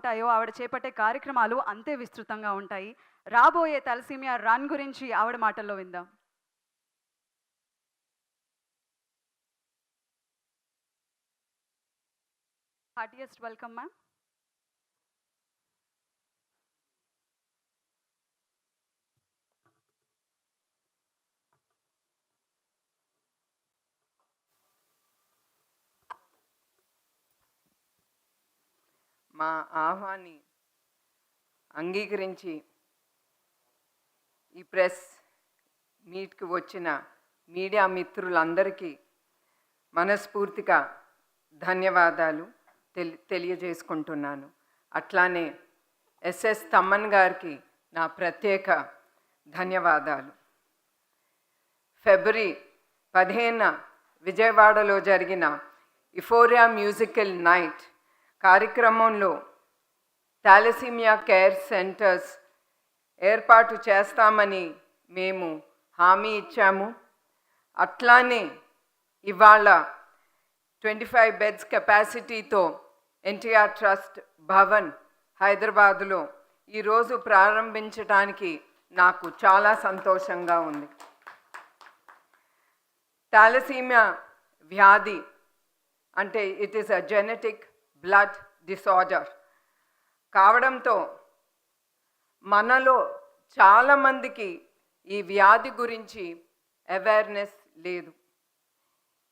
ఉంటాయో ఆవిడ చేపట్టే కార్యక్రమాలు అంతే విస్తృతంగా ఉంటాయి. రాబోయే తలసీమియా రన్ గురించి ఆవిడ మాటల్లో విందాం. Heartiest welcome ma'am. మా ఆహ్వాన్ని అంగీకరించి ఈ ప్రెస్ మీట్కి వచ్చిన మీడియా మిత్రులందరికీ మనస్ఫూర్తిగా ధన్యవాదాలు తెలియజేసుకుంటున్నాను. అట్లానే ఎస్ఎస్ తమ్మన్ గారికి నా ప్రత్యేక ధన్యవాదాలు. ఫిబ్రవరి 15న విజయవాడలో జరిగిన ఇఫోరియా మ్యూజికల్ నైట్ కార్యక్రమంలో థాలసీమియా కేర్ సెంటర్స్ ఏర్పాటు చేస్తామని మేము హామీ ఇచ్చాము. అట్లానే ఇవాళ 25 బెడ్స్ కెపాసిటీతో ఎన్టీఆర్ ట్రస్ట్ భవన్ హైదరాబాదులో ఈరోజు ప్రారంభించడానికి నాకు చాలా సంతోషంగా ఉంది. థాలసీమియా వ్యాధి అంటే it is a genetic blood disorder కావడంతో మనలో చాలామందికి ఈ వ్యాధి గురించి అవేర్నెస్ లేదు.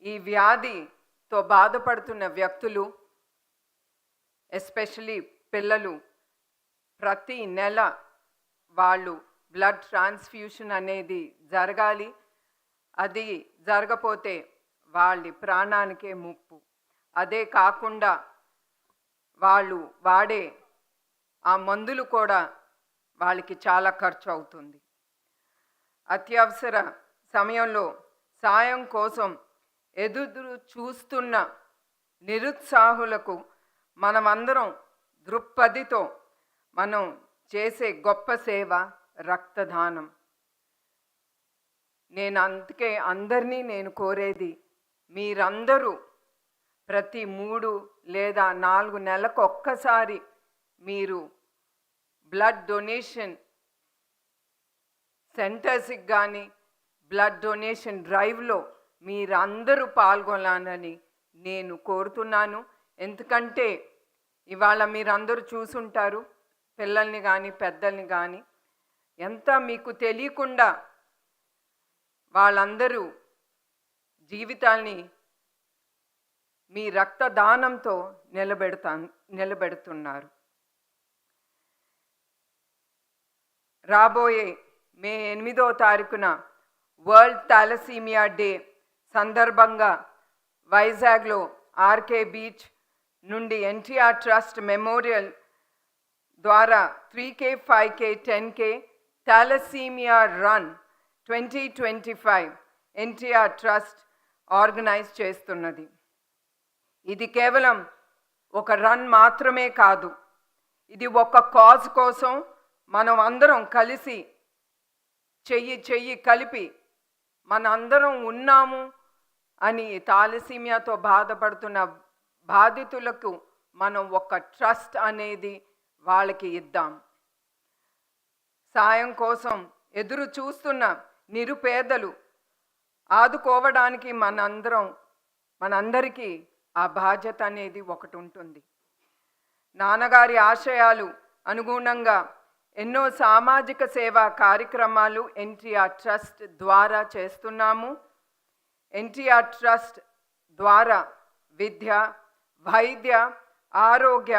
ఈ వ్యాధితో బాధపడుతున్న వ్యక్తులు, ఎస్పెషలీ పిల్లలు, ప్రతి నెల వాళ్ళు బ్లడ్ ట్రాన్స్ఫ్యూషన్ అనేది జరగాలి. అది జరగపోతే వాళ్ళ ప్రాణానికే ముప్పు. అదే కాకుండా వాళ్ళు వాడే ఆ మందులు కూడా వాళ్ళకి చాలా ఖర్చు అవుతుంది. అత్యవసర సమయంలో సాయం కోసం ఎదురు చూస్తున్న నిరుత్సాహులకు మనమందరం దృక్పథితో మనం చేసే గొప్ప సేవ రక్తదానం. అందుకే అందరినీ నేను కోరేది, మీరందరూ ప్రతి 3 లేదా 4 నెలలకు ఒక్కసారి మీరు బ్లడ్ డొనేషన్ సెంటర్స్కి కానీ బ్లడ్ డొనేషన్ డ్రైవ్లో మీరందరూ పాల్గొనాలని నేను కోరుతున్నాను. ఎందుకంటే ఇవాళ మీరందరూ చూసుంటారు, పిల్లల్ని కానీ పెద్దల్ని కానీ, ఎంత మీకు తెలియకుండా వాళ్ళందరూ జీవితాల్ని మీ రక్తదానంతో నిలబెడుతున్నారు. రాబోయే మే 8వ తారీఖున వరల్డ్ థాలసీమియా డే సందర్భంగా వైజాగ్లో ఆర్కే బీచ్ నుండి ఎన్టీఆర్ ట్రస్ట్ మెమోరియల్ ద్వారా 3K, 5K, 10K thalassemia run 2025 NTR trust organise చేస్తున్నది. ఇది కేవలం ఒక రన్ మాత్రమే కాదు, ఇది ఒక కాజ్ కోసం మనం అందరం కలిసి చెయ్యి కలిపి మనందరం ఉన్నాము అని థాలసీమియాతో బాధపడుతున్న బాధితులకు మనం ఒక ట్రస్ట్ అనేది వాళ్ళకి ఇద్దాం. సాయం కోసం ఎదురు చూస్తున్న నిరుపేదలు ఆదుకోవడానికి మనందరికీ ఆ బాధ్యత అనేది ఒకటి ఉంటుంది. నాన్నగారి ఆశయాలు అనుగుణంగా ఎన్నో సామాజిక సేవా కార్యక్రమాలు ఎన్టీఆర్ ట్రస్ట్ ద్వారా చేస్తున్నాము. ఎన్టీఆర్ ట్రస్ట్ ద్వారా విద్య, వైద్య, ఆరోగ్య,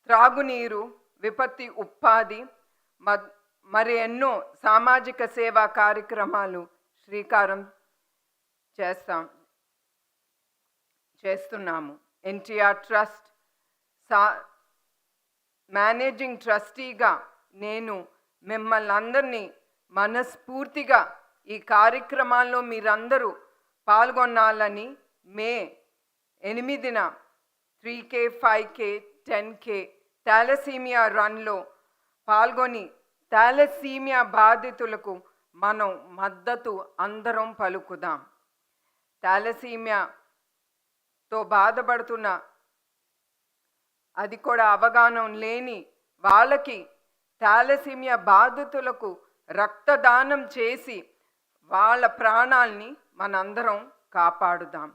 త్రాగునీరు, విపత్తి ఉపాధి మరి ఎన్నో సామాజిక సేవా కార్యక్రమాలు శ్రీకారం చేస్తున్నాము. ఎన్టీఆర్ ట్రస్ట్ మేనేజింగ్ ట్రస్టీగా నేను మిమ్మల్ని అందరినీ మనస్ఫూర్తిగా ఈ కార్యక్రమాల్లో మీరందరూ పాల్గొనాలని మే 8న 3K, 5K, 10K థాలసీమియా రన్లో పాల్గొని థాలసీమియా బాధితులకు మనం మద్దతు అందరం పలుకుదాం. థాలసీమియాతో బాధపడుతున్న అది కూడా అవగాహన లేని వాళ్ళకి థాలసీమియా బాధితులకు రక్తదానం చేసి వాళ్ళ ప్రాణాల్ని మనందరం కాపాడుదాం.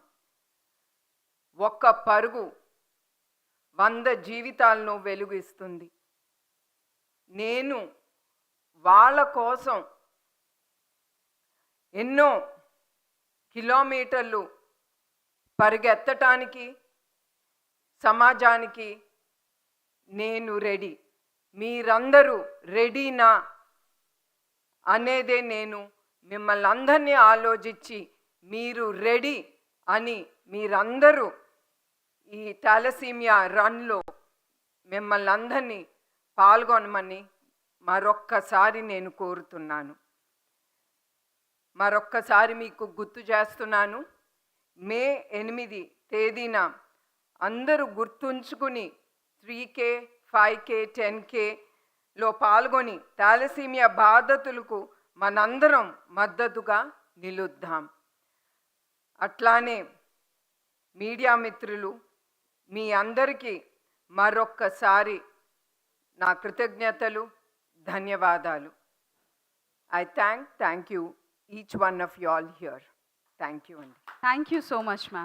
ఒక్క పరుగు 100 జీవితాలను వెలుగిస్తుంది. నేను వాళ్ళ కోసం ఎన్నో కిలోమీటర్లు పరిగెత్తటానికి సమాజానికి నేను రెడీ. మీరందరూ రెడీనా అనేదే నేను మిమ్మల్ని అందరినీ ఆలోచించి మీరు రెడీ అని మీరందరూ ఈ థాలసీమియా రన్లో మిమ్మల్ని అందరినీ పాల్గొనమని మరొక్కసారి నేను కోరుతున్నాను. మరొక్కసారి మీకు గుర్తు చేస్తున్నాను, మే 8 తేదీన అందరూ గుర్తుంచుకుని 3K, 5K, 10Kలో పాల్గొని థాలసీమియా బాధితులకు మనందరం మద్దతుగా నిలుద్దాం. అట్లానే మీడియా మిత్రులు మీ అందరికీ మరొక్కసారి నా కృతజ్ఞతలు, ధన్యవాదాలు. I thank you each one of you all here. Thank you. Thank you so much, ma'am.